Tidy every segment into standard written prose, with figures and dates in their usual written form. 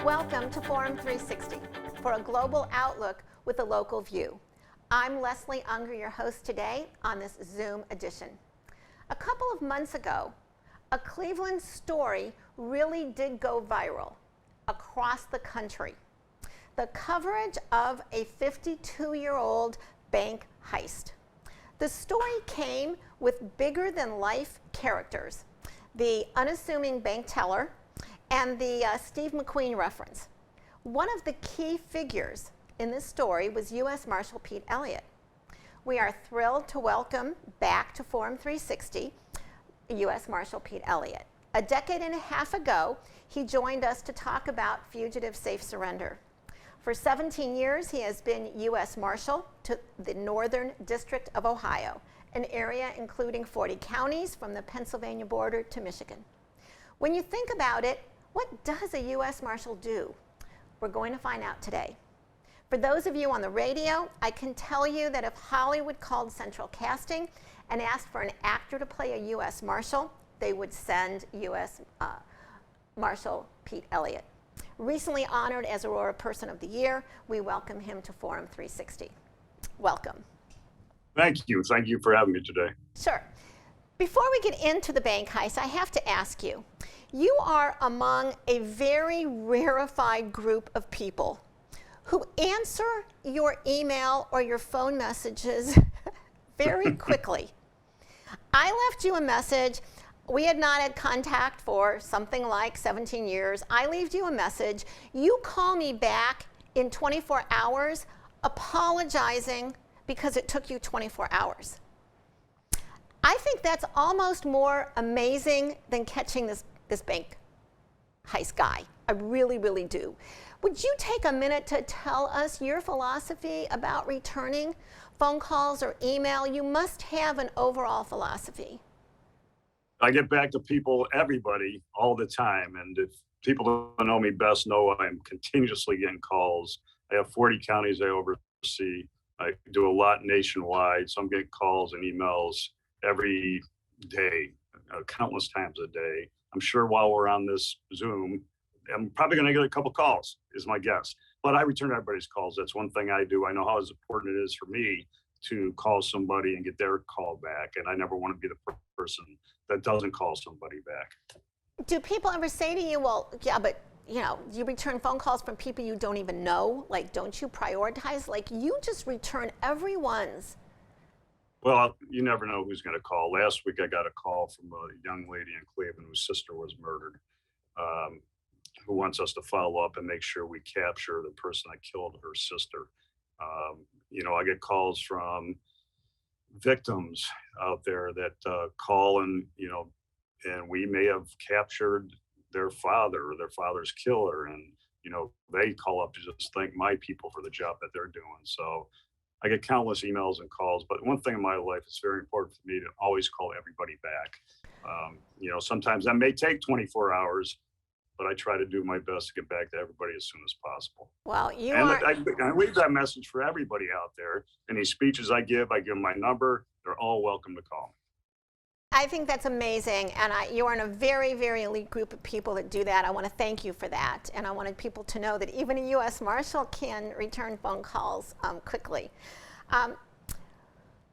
Welcome to Forum 360 for a global outlook with a local view. I'm Leslie Ungar, your host today on this Zoom edition. A couple of months ago, a Cleveland story really did go viral across the country. The coverage of a 52-year-old bank heist. The story came with bigger-than-life characters, the unassuming bank teller, and the Steve Mcqueen reference. One of the key figures in this story was U.S. Marshal Pete Elliott. We are thrilled to welcome back to Forum 360 U.S. Marshal Pete Elliott. A decade and a half ago, he joined us to talk about fugitive safe surrender. For 17 years, he has been U.S. Marshal to the Northern District of Ohio, an area including 40 counties from the Pennsylvania border to Michigan. When you think about it, what does a U.S. Marshal do? We're going to find out today. For those of you on the radio, I can tell you that if Hollywood called Central Casting and asked for an actor to play a U.S. Marshal, they would send U.S. Marshal Pete Elliott. Recently honored as Aurora Person of the Year, we welcome him to Forum 360. Welcome. Thank you. Thank you for having me today. Sure. Before we get into the bank heist, I have to ask you, you are among a very rarefied group of people who answer your email or your phone messages very quickly. I left you a message. We had not had contact for something like 17 years. I leave you a message. You call me back in 24 hours apologizing because it took you 24 hours. I think that's almost more amazing than catching this bank heist guy. I really, really do. Would you take a minute to tell us your philosophy about returning phone calls or email? You must have an overall philosophy. I get back to people, everybody, all the time. And if people that know me best know I'm continuously getting calls. I have 40 counties I oversee. I do a lot nationwide, so I'm getting calls and emails every day, countless times a day. I'm sure while we're on this Zoom, I'm probably going to get a couple calls, is my guess. But I return everybody's calls. That's one thing I do. I know how important it is for me to call somebody and get their call back. And I never want to be the person that doesn't call somebody back. Do people ever say to you, well, yeah, but you return phone calls from people you don't even know? Like, don't you prioritize? Like, you just return everyone's. Well, you never know who's going to call. Last week, I got a call from a young lady in Cleveland whose sister was murdered, who wants us to follow up and make sure we capture the person that killed her sister. I get calls from victims out there that call and we may have captured their father or their father's killer. And, they call up to just thank my people for the job that they're doing. So I get countless emails and calls, but one thing in my life, it's very important for me to always call everybody back. Sometimes that may take 24 hours, but I try to do my best to get back to everybody as soon as possible. Well, I leave that message for everybody out there. Any speeches I give them my number. They're all welcome to call me. I think that's amazing, and you are in a very, very elite group of people that do that. I want to thank you for that, and I wanted people to know that even a U.S. Marshal can return phone calls quickly.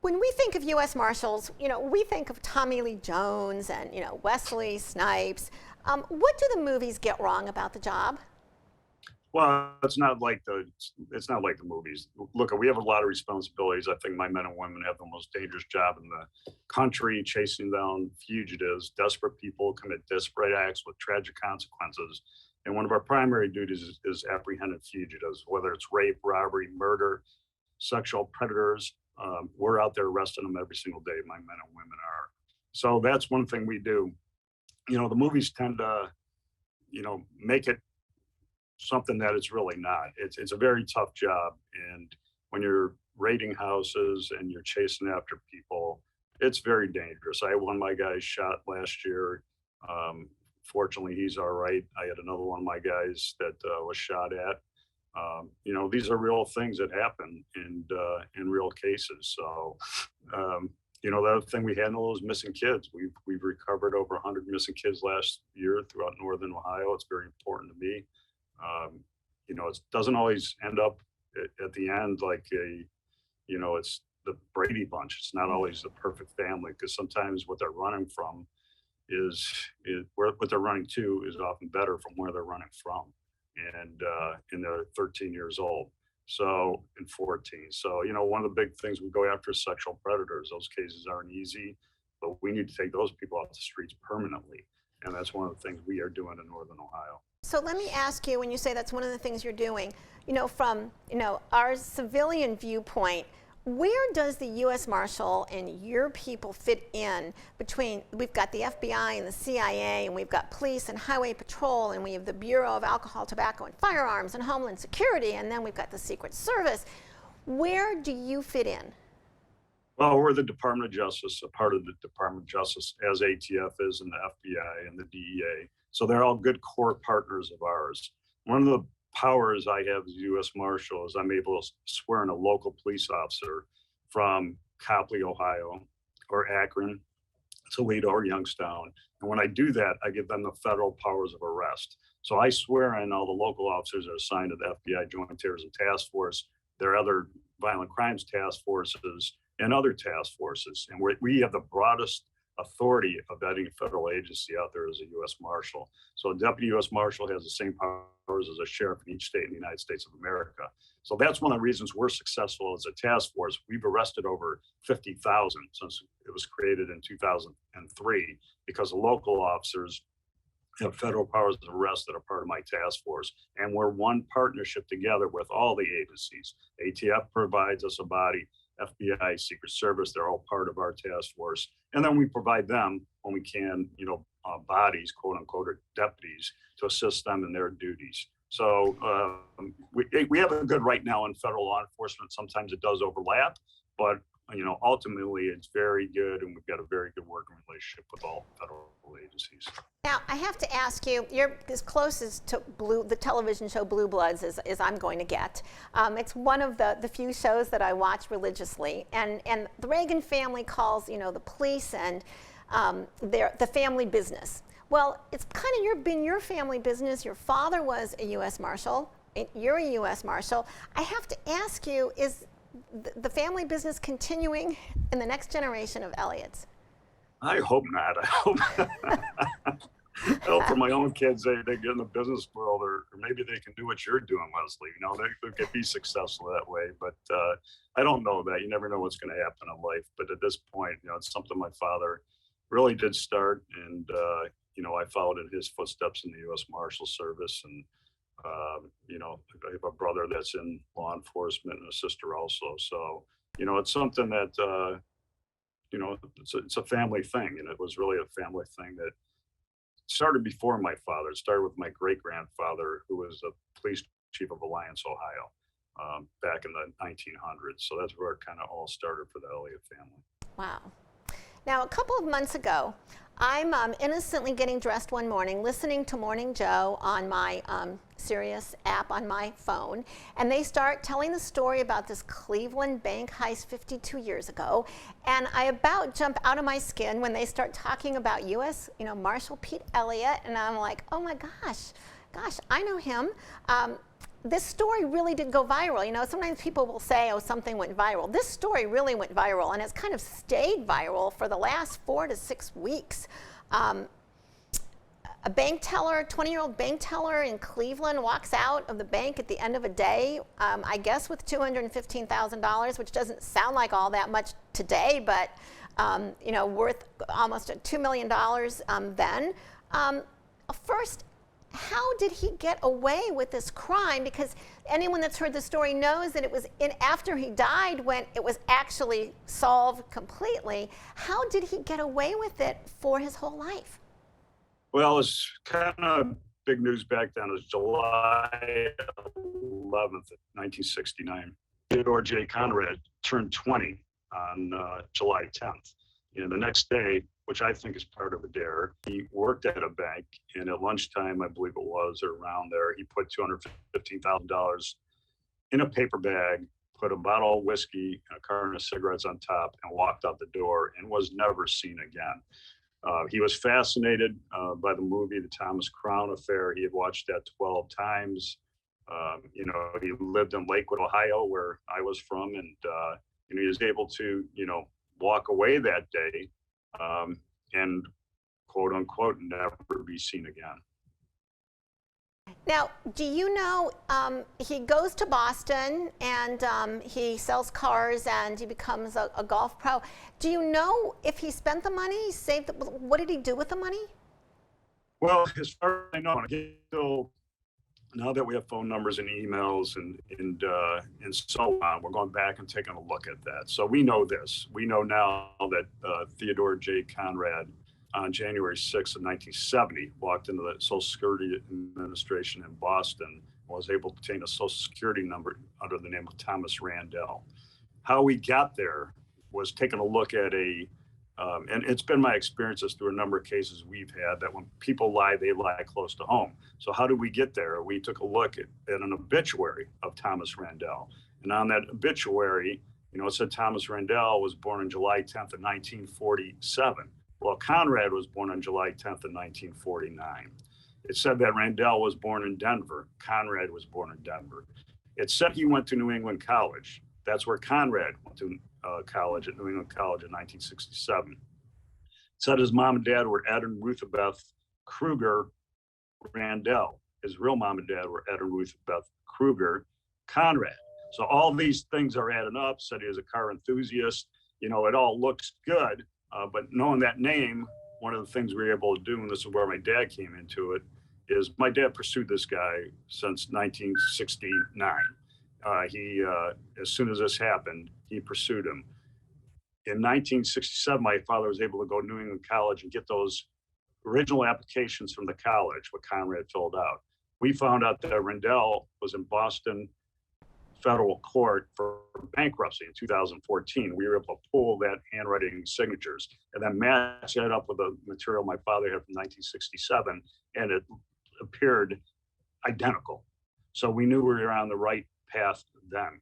When we think of U.S. Marshals, we think of Tommy Lee Jones and Wesley Snipes. What do the movies get wrong about the job? Well, it's not like the movies. Look, we have a lot of responsibilities. I think my men and women have the most dangerous job in the country, chasing down fugitives. Desperate people commit desperate acts with tragic consequences. And one of our primary duties is apprehending fugitives, whether it's rape, robbery, murder, sexual predators. We're out there arresting them every single day. My men and women are. So that's one thing we do. The movies tend to, make it something that it's really not. It's a very tough job. And when you're raiding houses and you're chasing after people, it's very dangerous. I had one of my guys shot last year. Fortunately, he's all right. I had another one of my guys that was shot at. These are real things that happen in real cases. So, the other thing we handle is missing kids. We've recovered over 100 missing kids last year throughout northern Ohio. It's very important to me. It doesn't always end up at the end like it's the Brady Bunch. It's not always the perfect family, because sometimes what they're running from is what they're running to is often better from where they're running from. And they're 13 years old. So, and 14. So, one of the big things we go after is sexual predators. Those cases aren't easy, but we need to take those people off the streets permanently. And that's one of the things we are doing in northern Ohio. So let me ask you, when you say that's one of the things you're doing, from our civilian viewpoint, where does the U.S. Marshal and your people fit in between, we've got the FBI and the CIA, and we've got police and highway patrol, and we have the Bureau of Alcohol, Tobacco, and Firearms, and Homeland Security, and then we've got the Secret Service. Where do you fit in? Well, we're the Department of Justice, a part of the Department of Justice, as ATF is, and the FBI and the DEA. So they're all good core partners of ours. One of the powers I have as U.S. Marshal is I'm able to swear in a local police officer from Copley, Ohio, or Akron, Toledo, or Youngstown. And when I do that, I give them the federal powers of arrest. So I swear in all the local officers that are assigned to the FBI Joint Terrorism Task Force, their other violent crimes task forces, and other task forces. And we have the broadest authority of any federal agency out there as a U.S. Marshal. So a deputy U.S. Marshal has the same powers as a sheriff in each state in the United States of America. So that's one of the reasons we're successful as a task force. We've arrested over 50,000 since it was created in 2003, because the local officers have federal powers of arrest that are part of my task force. And we're one partnership together with all the agencies. ATF provides us a body, FBI, Secret Service, they're all part of our task force. And then we provide them, when we can, bodies, quote unquote, or deputies to assist them in their duties. So we have a good right now in federal law enforcement. Sometimes it does overlap, but ultimately it's very good, and we've got a very good working relationship with all federal agencies. Now, I have to ask you, you're as close as to the television show Blue Bloods as I'm going to get. It's one of the few shows that I watch religiously, and the Reagan family calls, the police and the family business. Well, it's kind of been your family business. Your father was a U.S. Marshal. You're a U.S. Marshal. I have to ask you, is the family business continuing in the next generation of Elliots? I hope not. I hope for my own kids, they get in the business world, or maybe they can do what you're doing, Leslie. They could be successful that way. But I don't know that. You never know what's going to happen in life. But at this point, it's something my father really did start. And, I followed in his footsteps in the U.S. Marshal Service. And, I have a brother that's in law enforcement and a sister also. So, it's something that, it's a family thing. And it was really a family thing that started before my father. It started with my great-grandfather, who was the police chief of Alliance, Ohio, back in the 1900s. So that's where it kind of all started for the Elliott family. Wow. Now, a couple of months ago, I'm innocently getting dressed one morning, listening to Morning Joe on my Sirius app on my phone, and they start telling the story about this Cleveland bank heist 52 years ago, and I about jump out of my skin when they start talking about U.S. Marshal Pete Elliott, and I'm like, oh my gosh, I know him. This story really did go viral. Sometimes people will say, oh, something went viral. This story really went viral, and it's kind of stayed viral for the last 4 to 6 weeks. A bank teller, 20-year-old bank teller in Cleveland walks out of the bank at the end of a day, I guess with $215,000, which doesn't sound like all that much today, but worth almost $2 million then. First, how did he get away with this crime? Because anyone that's heard the story knows that it was after he died when it was actually solved completely. How did he get away with it for his whole life? Well, it's kind of big news back then. It was July 11th, 1969. Theodore J. Conrad turned 20 on July 10th. And the next day, which I think is part of a dare, he worked at a bank, and at lunchtime, I believe it was, or around there, he put $215,000 in a paper bag, put a bottle of whiskey and a carton of cigarettes on top, and walked out the door and was never seen again. He was fascinated by the movie, The Thomas Crown Affair. He had watched that 12 times. He lived in Lakewood, Ohio, where I was from, and he was able to, walk away that day and quote unquote never be seen again. Now, do you know, he goes to Boston and he sells cars and he becomes a golf pro. Do you know if he spent the money, saved what did he do with the money? Well, as far as I know, still, now that we have phone numbers and emails and so on, we're going back and taking a look at that. So we know this. We know now that Theodore J. Conrad, on January 6th of 1970, walked into the Social Security Administration in Boston and was able to obtain a Social Security number under the name of Thomas Randell. How we got there was taking a look at and it's been my experiences through a number of cases we've had that when people lie, they lie close to home. So how did we get there? We took a look at an obituary of Thomas Randell. And on that obituary, it said Thomas Randell was born on July 10th of 1947. Well, Conrad was born on July 10th of 1949. It said that Randell was born in Denver. Conrad was born in Denver. It said he went to New England College. That's where Conrad went to college at New England College in 1967. It said his mom and dad were Ed and Ruthbeth Kruger Randell. His real mom and dad were Ed and Ruthbeth Kruger Conrad. So all these things are adding up. Said he was a car enthusiast. It all looks good. But knowing that name, one of the things we were able to do, and this is where my dad came into it, is my dad pursued this guy since 1969. As soon as this happened, he pursued him. In 1967, my father was able to go to New England College and get those original applications from the college, what Conrad filled out. We found out that Randell was in Boston federal court for bankruptcy in 2014. We were able to pull that handwriting signatures and then match that up with the material my father had from 1967, and it appeared identical. So we knew we were on the right path then.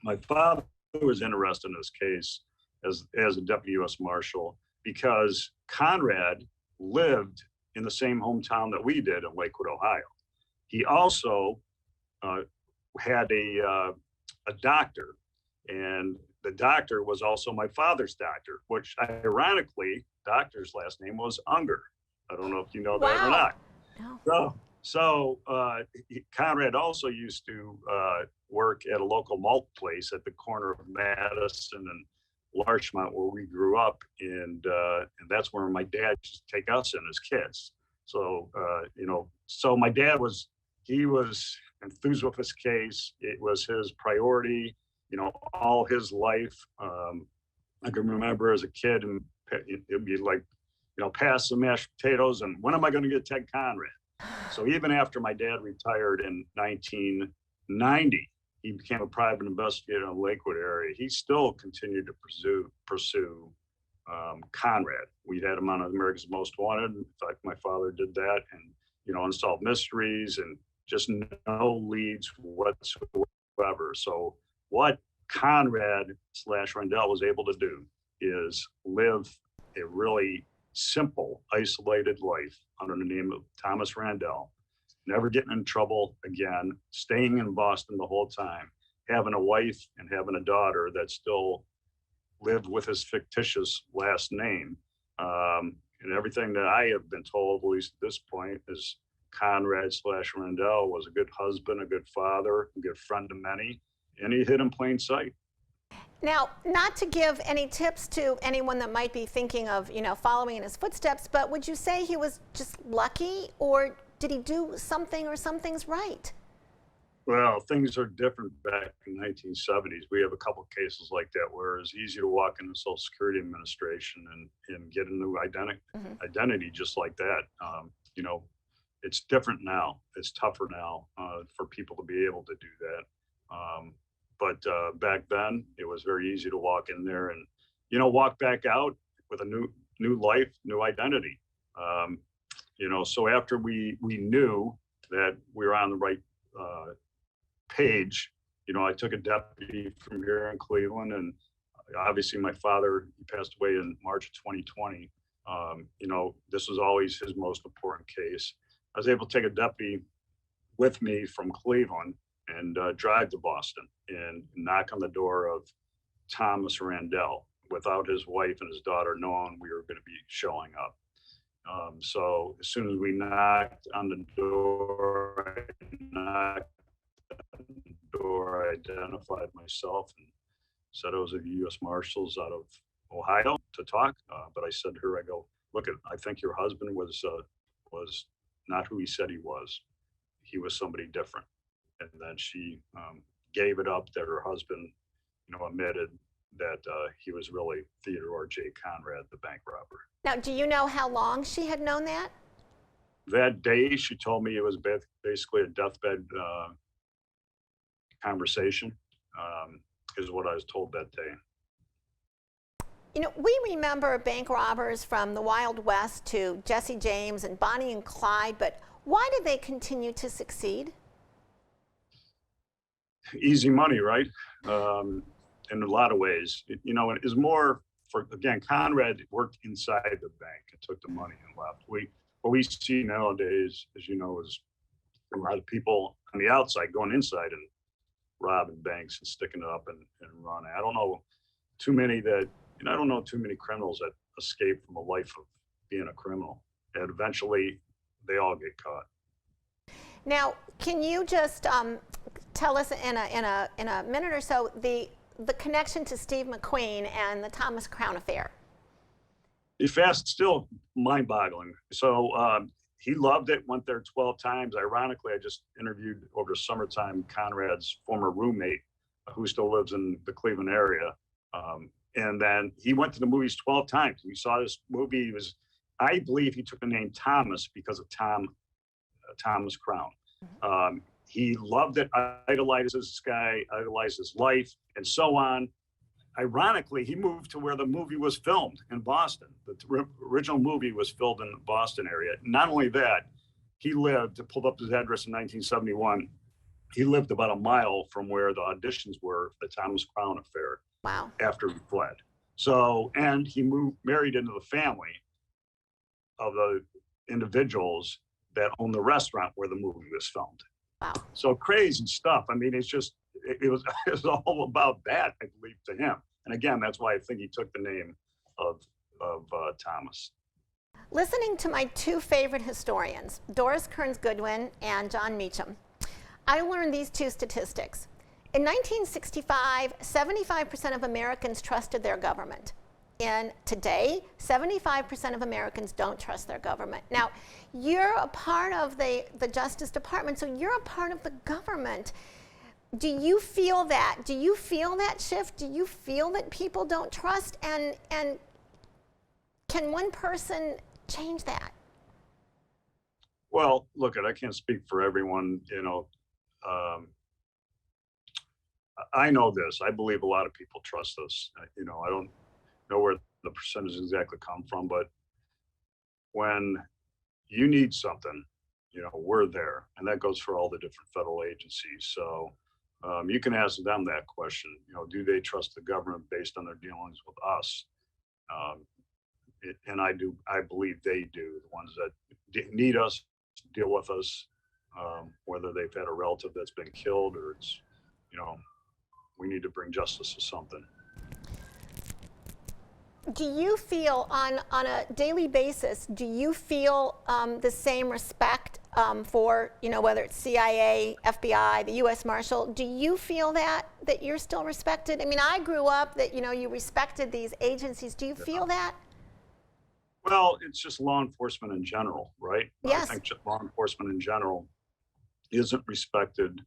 My father was interested in this case as a deputy U.S. Marshal because Conrad lived in the same hometown that we did in Lakewood, Ohio. He also had a doctor, and the doctor was also my father's doctor, which ironically, doctor's last name was Ungar. I don't know if you know that or not. No. So Conrad also used to work at a local malt place at the corner of Madison and Larchmont, where we grew up, and that's where my dad used to take us in as kids. So so my dad was enthused with this case. It was his priority, all his life. I can remember as a kid, and it'd be like, pass the mashed potatoes, and when am I going to get Ted Conrad? So even after my dad retired in 1990, he became a private investigator in the Lakewood area. He still continued to pursue Conrad. We had him on America's Most Wanted. In fact, my father did that, and unsolved mysteries and just no leads whatsoever. So what Conrad / Randell was able to do is live a really simple, isolated life under the name of Thomas Randell, never getting in trouble again, staying in Boston the whole time, having a wife and having a daughter that still lived with his fictitious last name. And everything that I have been told, at least at this point, is Conrad / Randell was a good husband, a good father, a good friend to many, and he hid in plain sight. Now, not to give any tips to anyone that might be thinking of, following in his footsteps, but would you say he was just lucky, or did he do something or some things right? Well, things are different back in the 1970s. We have a couple of cases like that where it's easy to walk into the Social Security Administration and get a new identity just like that. It's different now. It's tougher now for people to be able to do that. But back then, it was very easy to walk in there and, walk back out with a new life, new identity. So after we knew that we were on the right page, I took a deputy from here in Cleveland, and obviously my father, he passed away in March of 2020. This was always his most important case. I was able to take a deputy with me from Cleveland and drive to Boston and knock on the door of Thomas Randell without his wife and his daughter knowing we were going to be showing up. So as soon as we knocked on the door, I identified myself and said I was a U.S. Marshals out of Ohio to talk. But I said to her, I go, look, I think your husband was not who he said he was. He was somebody different. And then she gave it up that her husband, admitted that he was really Theodore J. Conrad, the bank robber. Now, do you know how long she had known that? That day, she told me it was basically a deathbed conversation, is what I was told that day. We remember bank robbers from the Wild West to Jesse James and Bonnie and Clyde, but why did they continue to succeed? Easy money, right? In a lot of ways, it is more for, again, Conrad worked inside the bank and took the money and left. What we see nowadays, as you know, is a lot of people on the outside going inside and robbing banks and sticking it up and running. I don't know too many criminals that escape from a life of being a criminal. And eventually, they all get caught. Now, can you just tell us in a minute or so the connection to Steve McQueen and the Thomas Crown affair? Fast, still mind-boggling. So he loved it, went there 12 times. Ironically, I just interviewed over the summertime Conrad's former roommate, who still lives in the Cleveland area. And then he went to the movies 12 times. We saw this movie. I believe he took the name Thomas because of Thomas Crown. He loved it, idolized this guy, idolized his life, and so on. Ironically, he moved to where the movie was filmed in Boston. The original movie was filmed in the Boston area. Not only that, he pulled up his address in 1971. He lived about a mile from where the auditions were for the Thomas Crown affair. Wow. After he fled. So, and he married into the family of the individuals that owned the restaurant where the movie was filmed. Wow. So crazy stuff. I mean, it was all about that, I believe, to him. And again, that's why I think he took the name of Thomas. Listening to my two favorite historians, Doris Kearns Goodwin and John Meacham, I learned these two statistics. In 1965, 75% of Americans trusted their government. And today, 75% of Americans don't trust their government. Now, you're a part of the Justice Department, so you're a part of the government. Do you feel that? Do you feel that shift? Do you feel that people don't trust? And can one person change that? Well, look, I can't speak for everyone, I know this. I believe a lot of people trust us. I don't know where the percentages exactly come from, but when you need something, we're there. And that goes for all the different federal agencies. So you can ask them that question, do they trust the government based on their dealings with us? And I believe they do. The ones that need us, deal with us, whether they've had a relative that's been killed or it's, we need to bring justice to something. Do you feel on a daily basis, do you feel the same respect for, whether it's CIA, FBI, the U.S. Marshal? Do you feel that you're still respected? I mean, I grew up that, you respected these agencies. Do you feel that? Well, it's just law enforcement in general, right? Yes. I think law enforcement in general isn't respected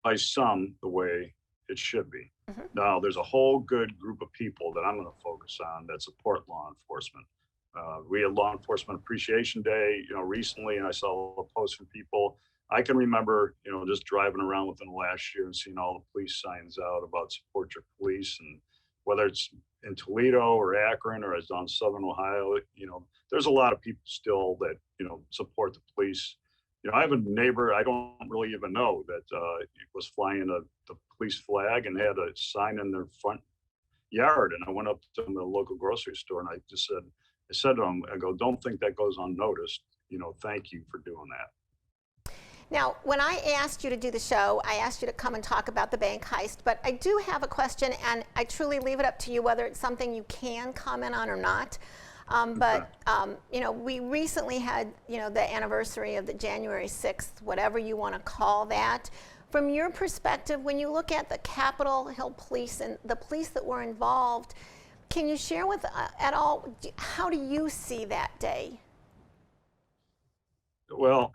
by some the way it should be. Mm-hmm. Now, there's a whole good group of people that I'm going to focus on that support law enforcement. We had Law Enforcement Appreciation Day, recently, and I saw a post from people. I can remember, just driving around within the last year and seeing all the police signs out about support your police, and whether it's in Toledo or Akron or as down Southern Ohio, there's a lot of people still that, support the police. I have a neighbor I don't really even know that was flying the police flag and had a sign in their front yard. And I went up to the local grocery store and I said to him, I go, don't think that goes unnoticed. Thank you for doing that. Now, when I asked you to do the show, I asked you to come and talk about the bank heist, but I do have a question, and I truly leave it up to you whether it's something you can comment on or not. We recently had, the anniversary of the January 6th, whatever you want to call that. From your perspective, when you look at the Capitol Hill police and the police that were involved, can you share with at all, how do you see that day? Well,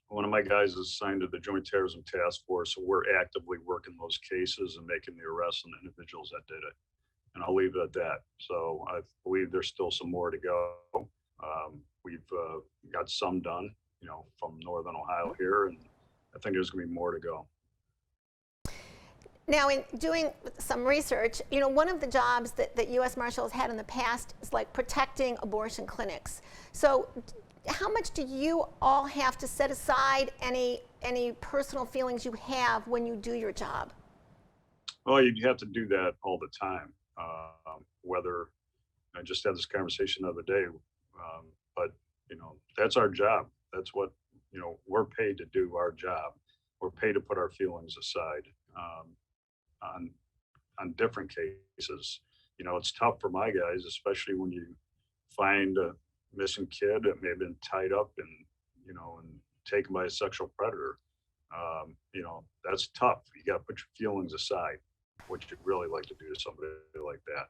one of my guys is assigned to the Joint Terrorism Task Force, so we're actively working those cases and making the arrests on the individuals that did it. And I'll leave it at that. So I believe there's still some more to go. We've got some done, from Northern Ohio here, and I think there's going to be more to go. Now, in doing some research, one of the jobs that U.S. Marshals had in the past is like protecting abortion clinics. So how much do you all have to set aside any personal feelings you have when you do your job? Well, you have to do that all the time. Whether I just had this conversation the other day, but that's our job. That's what we're paid to do. Our job. We're paid to put our feelings aside on different cases. It's tough for my guys, especially when you find a missing kid that may have been tied up and taken by a sexual predator. That's tough. You got to put your feelings aside, what you'd really like to do to somebody like that.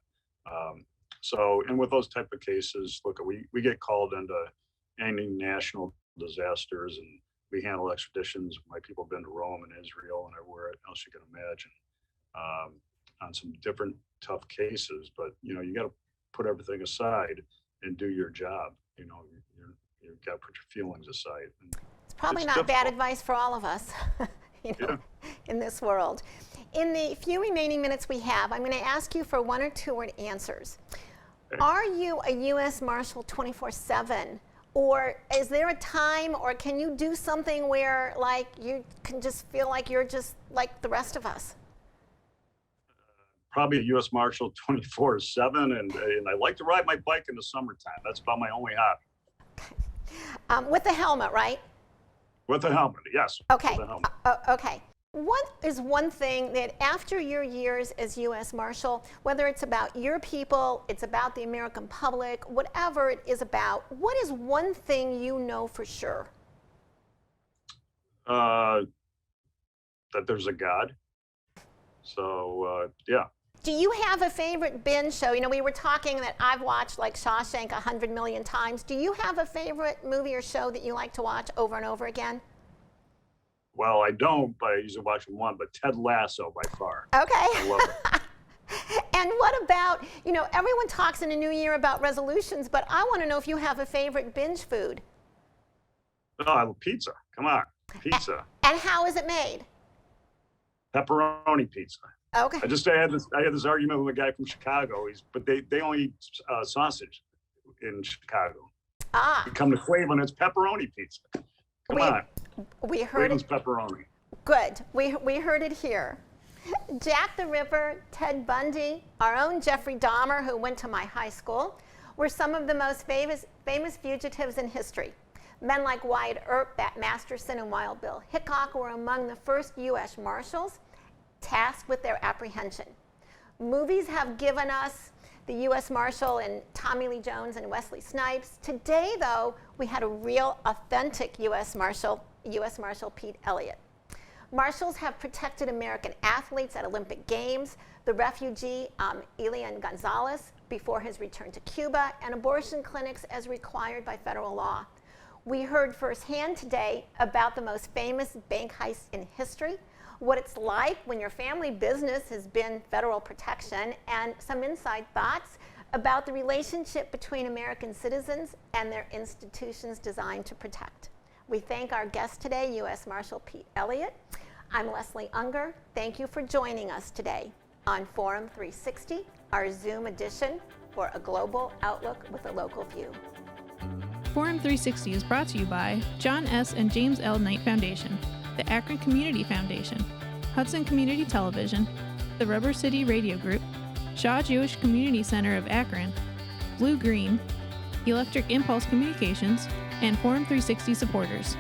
And with those type of cases, look, we get called into any national disasters, and we handle extraditions. My people have been to Rome and Israel and everywhere else you can imagine on some different tough cases. But you got to put everything aside and do your job. You've got to put your feelings aside. It's probably not bad advice for all of us, in this world. In the few remaining minutes we have, I'm going to ask you for 1 or 2 word answers. Okay. Are you a U.S. Marshal 24/7? Or is there a time, or can you do something where you can just feel like you're just like the rest of us? Probably a U.S. Marshal 24/7, and I like to ride my bike in the summertime. That's about my only hobby. Okay. With the helmet, right? With the helmet, yes. Okay. With the helmet. Okay. What is one thing that after your years as U.S. Marshal, whether it's about your people, it's about the American public, whatever it is about, what is one thing you know for sure? That there's a God. So, yeah. Do you have a favorite binge show? We were talking that I've watched like Shawshank 100 million times. Do you have a favorite movie or show that you like to watch over and over again? Well, I don't, but I usually watch one, but Ted Lasso by far. Okay. I love it. And what about, everyone talks in the new year about resolutions, but I want to know if you have a favorite binge food. Oh, I love pizza. Come on, pizza. And how is it made? Pepperoni pizza. Okay. I had this argument with a guy from Chicago. But they only eat sausage in Chicago. Ah. You come to Cleveland, it's pepperoni pizza. Come on. We heard Cleveland's pepperoni. Good. We heard it here. Jack the Ripper, Ted Bundy, our own Jeffrey Dahmer, who went to my high school, were some of the most famous fugitives in history. Men like Wyatt Earp, Bat Masterson, and Wild Bill Hickok were among the first U.S. Marshals tasked with their apprehension. Movies have given us the U.S. Marshal and Tommy Lee Jones and Wesley Snipes. Today, though, we had a real, authentic U.S. Marshal Pete Elliott. Marshals have protected American athletes at Olympic Games, the refugee Elian Gonzalez before his return to Cuba, and abortion clinics as required by federal law. We heard firsthand today about the most famous bank heist in history, what it's like when your family business has been federal protection, and some inside thoughts about the relationship between American citizens and their institutions designed to protect. We thank our guest today, U.S. Marshal Pete Elliott. I'm Leslie Ungar. Thank you for joining us today on Forum 360, our Zoom edition for a global outlook with a local view. Forum 360 is brought to you by John S. and James L. Knight Foundation, the Akron Community Foundation, Hudson Community Television, the Rubber City Radio Group, Shaw Jewish Community Center of Akron, Blue Green, Electric Impulse Communications, and Forum 360 supporters.